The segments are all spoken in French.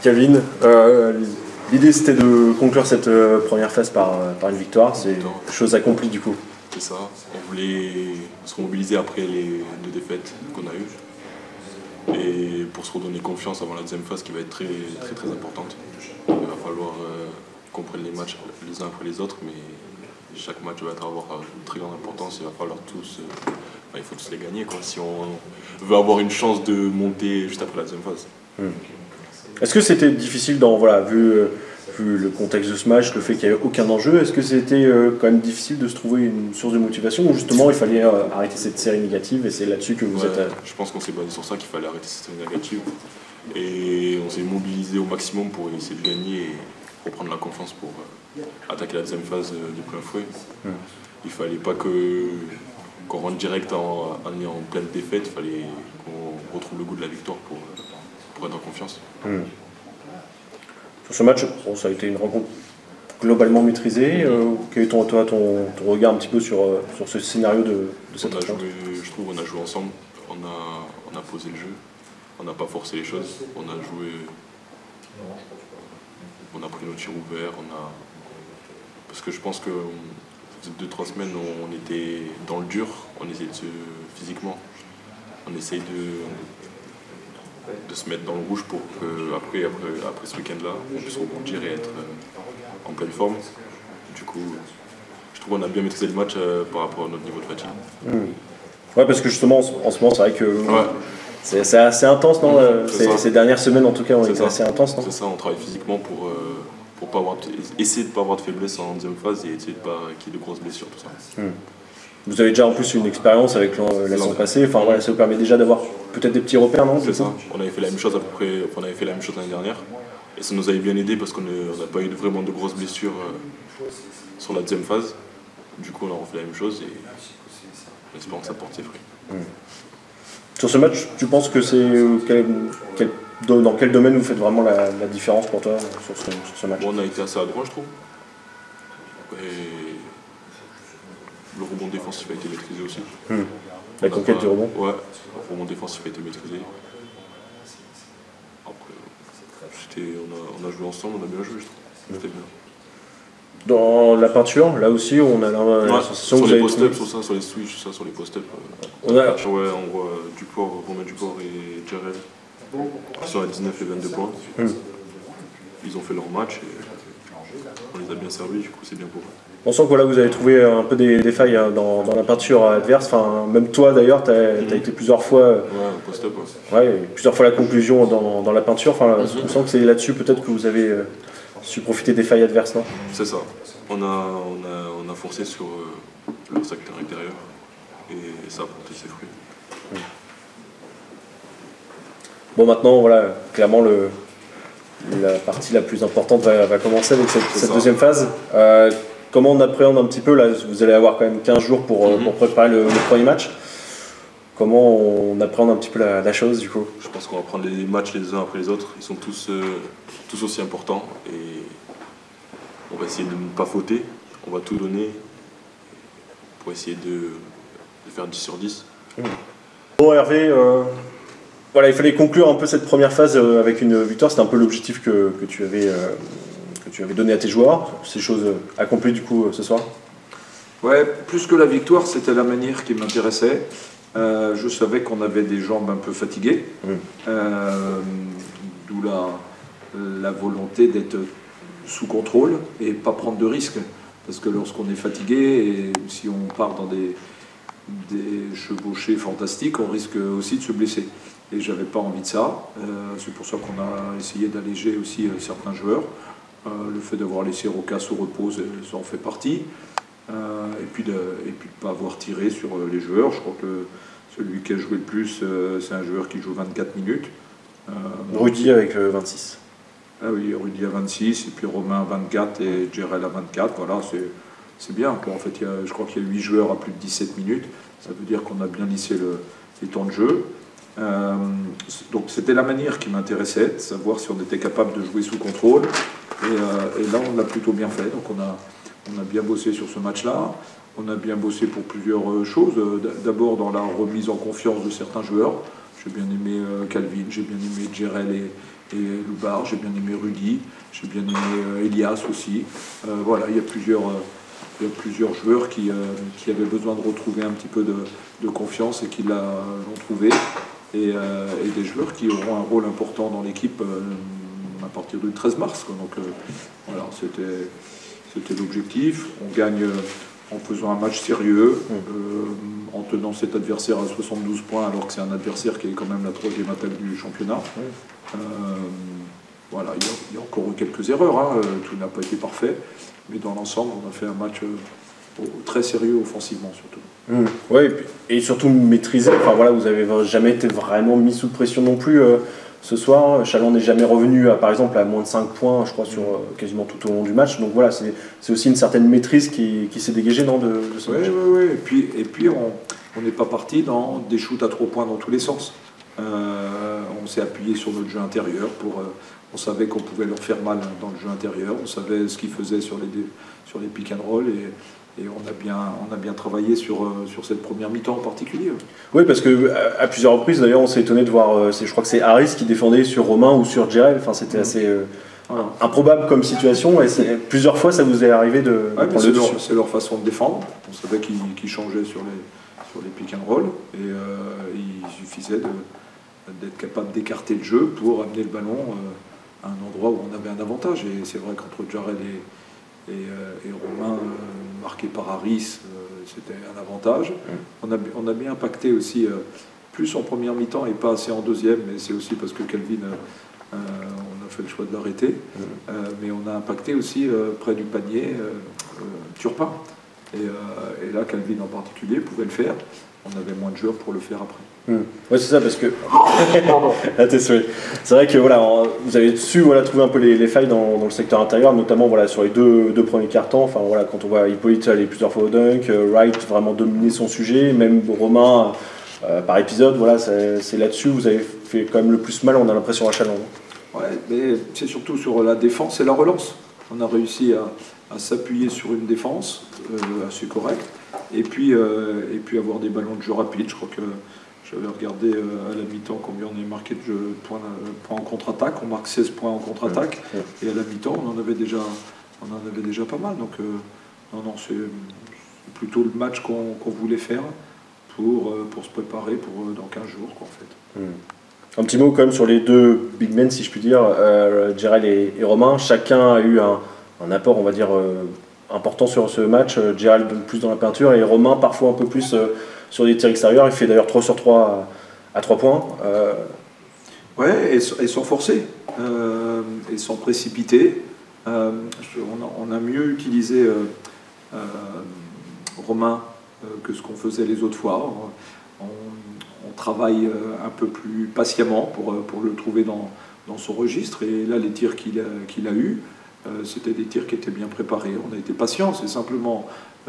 Calvin, l'idée c'était de conclure cette première phase par une victoire, c'est chose accomplie du coup. C'est ça, on voulait se remobiliser après les 2 défaites qu'on a eues et pour se redonner confiance avant la deuxième phase qui va être très importante. Il va falloir qu'on prenne les matchs les uns après les autres, mais chaque match va avoir une très grande importance, il va falloir il faut tous les gagner quoi, si on veut avoir une chance de monter juste après la deuxième phase. Est-ce que c'était difficile, vu le contexte de ce match, le fait qu'il n'y avait aucun enjeu, est-ce que c'était quand même difficile de se trouver une source de motivation ou justement il fallait arrêter cette série négative et c'est là-dessus que vous êtes... Je pense qu'on s'est basé sur ça, qu'il fallait arrêter cette série négative et on s'est mobilisé au maximum pour essayer de gagner et reprendre la confiance pour attaquer la deuxième phase de plein fouet. Il fallait pas qu'on rentre direct en pleine défaite, il fallait qu'on retrouve le goût de la victoire pour être en confiance. Sur ce match, ça a été une rencontre globalement maîtrisée. Quel est ton regard un petit peu sur ce scénario de cette rencontre? Je trouve qu'on a joué ensemble, on a posé le jeu, on n'a pas forcé les choses, on a joué, on a pris nos tirs ouverts, parce que je pense que 2-3 semaines on était dans le dur, on essayait physiquement, on essaye de se mettre dans le rouge pour qu'après ce week-end-là, on puisse rebondir et être en pleine forme. Du coup, je trouve qu'on a bien maîtrisé le match par rapport à notre niveau de fatigue. Ouais, parce que justement, en ce moment, c'est vrai que c'est assez intense, non ces dernières semaines, en tout cas, ont été assez intenses, non? C'est ça, on travaille physiquement pour essayer de ne pas avoir de faiblesse en deuxième phase et essayer de ne pas qu'il y ait de grosses blessures, tout ça. Vous avez déjà en plus une expérience avec la saison passée, enfin voilà, ça vous permet déjà d'avoir peut-être des petits repères, non? C'est ça, on avait fait la même chose à peu près, on avait fait la même chose l'année dernière et ça nous avait bien aidé parce qu'on n'a pas eu vraiment de grosses blessures sur la deuxième phase. Du coup on a refait la même chose et en espérant que ça porte ses fruits. Sur ce match, tu penses que c'est dans quel domaine vous faites vraiment la différence pour toi sur ce match? On a été assez adroit, je trouve. Et le rebond défensif a été maîtrisé aussi. La conquête du rebond? Ouais, le rebond défensif a été maîtrisé. Après, on a joué ensemble, on a bien joué, je trouve. C'était bien. Dans la peinture, là aussi, on a la sensation sur que les vous avez... post-up, sur les switches, sur les post-up. On voit Romain Duport et Jarel qui sont à 19 et 22 points. Ils ont fait leur match et on les a bien servis, du coup c'est bien pour eux. On sent que voilà, vous avez trouvé un peu des failles dans la peinture adverse. Enfin, même toi d'ailleurs, tu as été plusieurs fois... post-up, plusieurs fois la conclusion dans la peinture. Enfin, on sent que c'est là-dessus peut-être que vous avez su profiter des failles adverses, non? C'est ça. On a forcé sur leur secteur intérieur et ça a porté ses fruits. Bon, maintenant, voilà, clairement, la partie la plus importante va commencer avec cette deuxième phase. Comment on appréhende un petit peu, là, vous allez avoir quand même 15 jours pour préparer le premier match. Comment on appréhende un petit peu la chose, du coup? Je pense qu'on va prendre les matchs les uns après les autres. Ils sont tous aussi importants et on va essayer de ne pas fauter. On va tout donner pour essayer de faire 10 sur 10. Bon, Hervé, voilà, il fallait conclure un peu cette première phase avec une victoire. C'était un peu l'objectif que tu avais donné à tes joueurs. Ces choses accomplies du coup ce soir? Ouais, plus que la victoire, c'était la manière qui m'intéressait. Je savais qu'on avait des jambes un peu fatiguées, d'où la volonté d'être sous contrôle et pas prendre de risques. Parce que lorsqu'on est fatigué, et si on part dans des chevauchées fantastiques, on risque aussi de se blesser. Et j'avais pas envie de ça. C'est pour ça qu'on a essayé d'alléger aussi certains joueurs. Le fait d'avoir laissé Roca au repos, ça en fait partie. Et puis de pas avoir tiré sur les joueurs. Je crois que celui qui a joué le plus, c'est un joueur qui joue 24 minutes. Rudy avec 26. Ah oui, Rudy à 26, et puis Romain à 24 et Jarel à 24. Voilà, c'est bien. En fait, je crois qu'il y a 8 joueurs à plus de 17 minutes. Ça veut dire qu'on a bien lissé les temps de jeu. Donc c'était la manière qui m'intéressait, de savoir si on était capable de jouer sous contrôle. Et là, on l'a plutôt bien fait. Donc on a bien bossé sur ce match-là. On a bien bossé pour plusieurs choses. D'abord dans la remise en confiance de certains joueurs. J'ai bien aimé Calvin, j'ai bien aimé Jarel et Loubar, j'ai bien aimé Rudy, j'ai bien aimé Elias aussi. Voilà, il y a plusieurs joueurs qui avaient besoin de retrouver un petit peu de confiance et qui l'ont trouvé. Et des joueurs qui auront un rôle important dans l'équipe à partir du 13 mars. Quoi. Donc voilà, c'était l'objectif. On gagne en faisant un match sérieux, en tenant cet adversaire à 72 points, alors que c'est un adversaire qui est quand même la 3e attaque du championnat. Voilà, il y a encore eu quelques erreurs, hein. Tout n'a pas été parfait, mais dans l'ensemble, on a fait un match très sérieux offensivement surtout. Ouais, et surtout maîtrisé. Enfin voilà, vous avez jamais été vraiment mis sous pression non plus ce soir. Chalon n'est jamais revenu par exemple à moins de 5 points, je crois, sur quasiment tout au long du match. Donc voilà, c'est aussi une certaine maîtrise qui s'est dégagée de ce match. Oui. Et puis on n'est pas parti dans des shoots à 3 points dans tous les sens. On s'est appuyé sur notre jeu intérieur on savait qu'on pouvait leur faire mal dans le jeu intérieur, on savait ce qu'ils faisaient sur les pick and roll et on a bien travaillé sur cette première mi-temps en particulier. Oui, parce qu'à plusieurs reprises, d'ailleurs, on s'est étonné de voir, je crois que c'est Harris qui défendait sur Romain ou sur Jarrell. Enfin, c'était assez improbable comme situation et plusieurs fois, ça vous est arrivé de prendre le dessus. C'est leur façon de défendre. On savait qu'ils changeaient sur les pick and roll et il suffisait d'être capable d'écarter le jeu pour amener le ballon à un endroit où on avait un avantage. Et c'est vrai qu'entre Jarrell et Romain, marqué par Harris, c'était un avantage. On a bien impacté aussi, plus en première mi-temps et pas assez en deuxième, mais c'est aussi parce que Calvin, on a fait le choix de l'arrêter. Mais on a impacté aussi près du panier Turpin. Et là, Calvin en particulier pouvait le faire. On avait moins de joueurs pour le faire après. Oui, c'est ça, parce que. C'est vrai que voilà, vous avez su trouver un peu les failles dans le secteur intérieur, notamment sur les deux premiers cartons. Enfin, voilà, quand on voit Hippolyte aller plusieurs fois au dunk, Wright vraiment dominer son sujet, même Romain par épisode, voilà, c'est là-dessus vous avez fait quand même le plus mal, on a l'impression, à Chalon. Ouais, mais c'est surtout sur la défense et la relance. On a réussi à s'appuyer sur une défense assez correcte et puis avoir des ballons de jeu rapides. Je crois que j'avais regardé à la mi-temps combien on a marqué de points en contre-attaque. On marque 16 points en contre-attaque et à la mi-temps on en avait déjà pas mal. Donc non, c'est plutôt le match qu'on voulait faire pour se préparer pour dans 15 jours quoi, en fait. Un petit mot quand même sur les deux big men, si je puis dire, Jarrell et Romain. Chacun a eu un apport, on va dire, important sur ce match. Jarrell plus dans la peinture et Romain parfois un peu plus sur des tirs extérieurs. Il fait d'ailleurs 3 sur 3 à 3 points. Ouais, et sans forcer, et sans précipiter. On a mieux utilisé Romain que ce qu'on faisait les autres fois. On travaille un peu plus patiemment pour le trouver dans son registre. Et là, les tirs qu'il a eus, c'était des tirs qui étaient bien préparés. On a été patient, c'est simplement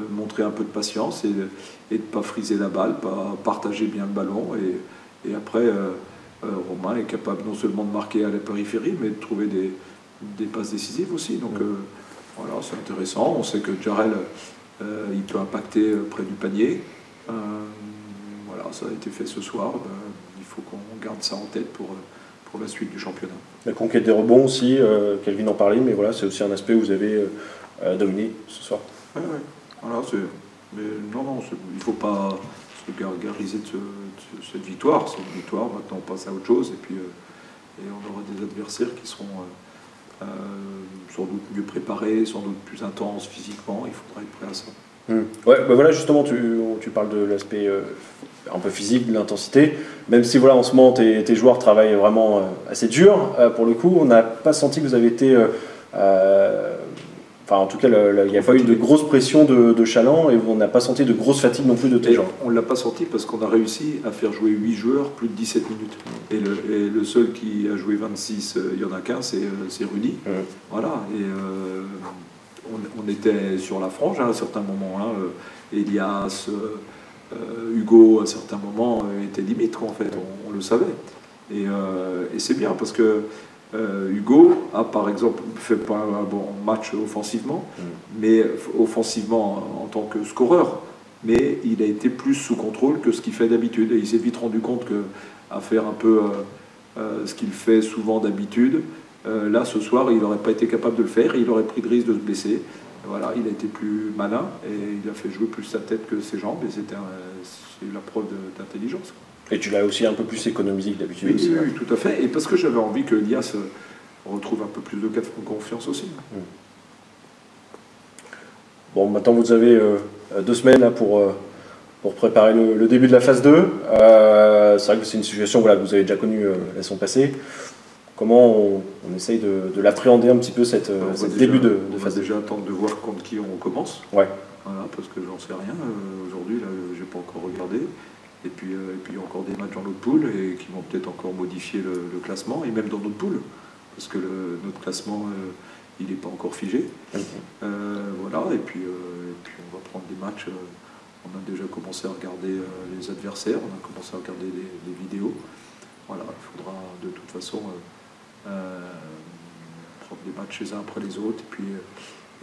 montrer un peu de patience et de ne pas friser la balle, pas partager bien le ballon. Et après, Romain est capable non seulement de marquer à la périphérie, mais de trouver des passes décisives aussi. Donc voilà, c'est intéressant. On sait que Jarrell, il peut impacter près du panier. Voilà, ça a été fait ce soir. Il faut qu'on garde ça en tête pour la suite du championnat. La conquête des rebonds aussi, Calvin en parlait, mais voilà, c'est aussi un aspect où vous avez dominé ce soir. Oui. Voilà, mais non, il ne faut pas se gargariser de cette victoire. C'est une victoire, maintenant on passe à autre chose, et on aura des adversaires qui seront sans doute mieux préparés, sans doute plus intenses physiquement. Il faudra être prêt à ça. Ouais, voilà, justement, tu parles de l'aspect un peu physique, de l'intensité. Même si voilà, en ce moment, tes joueurs travaillent vraiment assez dur, pour le coup, on n'a pas senti que vous avez été... en tout cas, il n'y a pas eu de grosse pression de Chaland et on n'a pas senti de grosse fatigue non plus de tes joueurs. On ne l'a pas senti parce qu'on a réussi à faire jouer 8 joueurs plus de 17 minutes. Et le seul qui a joué 26, il n'y en a qu'un, c'est Rudy. Voilà. Et on était sur la frange à un certain moment. Elias, Hugo, à certains moments, était limite, en fait. On le savait. Et c'est bien parce que Hugo a par exemple fait pas un bon match offensivement, mais offensivement en tant que scoreur, mais il a été plus sous contrôle que ce qu'il fait d'habitude et il s'est vite rendu compte qu'à faire un peu ce qu'il fait souvent d'habitude. Là, ce soir, il n'aurait pas été capable de le faire, il aurait pris le risque de se blesser. Voilà, il a été plus malin et il a fait jouer plus sa tête que ses jambes, et c'est la preuve d'intelligence. Et tu l'as aussi un peu plus économisé que d'habitude. Oui, oui, tout à fait. Et parce que j'avais envie que Lias retrouve un peu plus de confiance aussi. Bon, maintenant vous avez 2 semaines là, pour préparer le début de la phase 2. C'est vrai que c'est une situation voilà, que vous avez déjà connue la saison passée. Comment on essaye de l'appréhender un petit peu cette début de phase 2 ? On va déjà attendre de voir contre qui on commence. Ouais. Voilà, parce que j'en sais rien. Aujourd'hui, là, j'ai pas encore regardé. Et puis il y a encore des matchs dans notre poule et qui vont peut-être encore modifier le classement, et même dans notre poule, parce que notre classement, il n'est pas encore figé. Voilà, et puis on va prendre des matchs. On a déjà commencé à regarder les adversaires, on a commencé à regarder les vidéos. Voilà, il faudra de toute façon prendre des matchs les uns après les autres,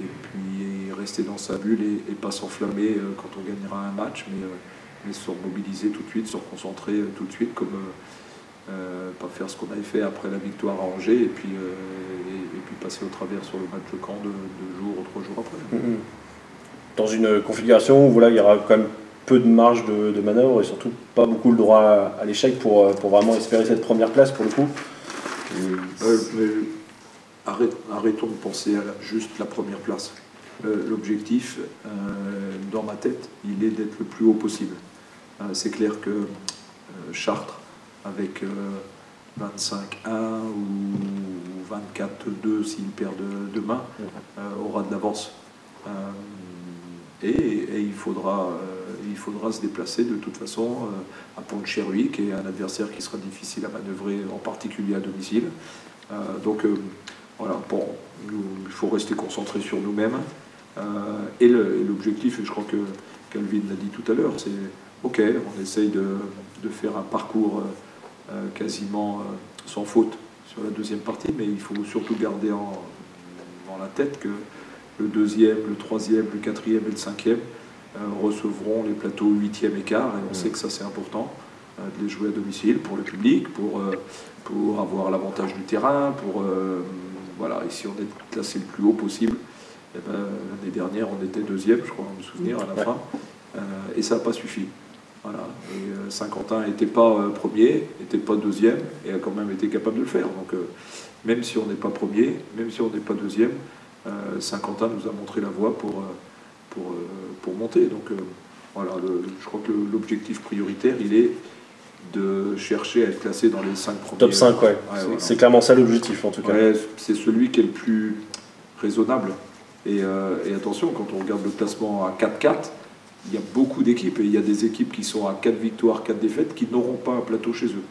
et puis rester dans sa bulle et pas s'enflammer quand on gagnera un match, mais se remobiliser tout de suite, se reconcentrer tout de suite, comme pas faire ce qu'on avait fait après la victoire à Angers, et puis passer au travers sur le match de Caen 2 jours ou 3 jours après. Dans une configuration où voilà, il y aura quand même peu de marge de manœuvre et surtout pas beaucoup le droit à l'échec pour vraiment espérer cette première place pour le coup. Arrêtons de penser à juste la première place. L'objectif, dans ma tête, il est d'être le plus haut possible. C'est clair que Chartres, avec 25-1 ou 24-2 s'il perd demain, aura de l'avance. Et il faudra se déplacer de toute façon à Pont-de-Cherhuis, qui est un adversaire qui sera difficile à manœuvrer, en particulier à domicile. Donc voilà, bon, il faut rester concentré sur nous-mêmes. Et l'objectif, et je crois que Calvin l'a dit tout à l'heure, c'est ok, on essaye de faire un parcours quasiment sans faute sur la deuxième partie, mais il faut surtout garder dans la tête que le deuxième, le troisième, le quatrième et le cinquième recevront les plateaux 8e et quart, et on sait que ça c'est important de les jouer à domicile pour le public, pour avoir l'avantage du terrain, voilà, et si on est classé le plus haut possible. L'année dernière on était deuxième, je crois me souvenir, à la fin, et ça n'a pas suffi. Voilà. Et Saint-Quentin n'était pas premier, n'était pas deuxième, et a quand même été capable de le faire. Donc même si on n'est pas premier, même si on n'est pas deuxième, Saint-Quentin nous a montré la voie pour monter. Donc voilà, je crois que l'objectif prioritaire, il est de chercher à être classé dans les 5 premiers. Top 5, ouais. Voilà. C'est clairement ça l'objectif en tout cas. Ouais, c'est celui qui est le plus raisonnable. Et attention, quand on regarde le classement à 4-4, il y a beaucoup d'équipes, et il y a des équipes qui sont à 4 victoires, 4 défaites, qui n'auront pas un plateau chez eux.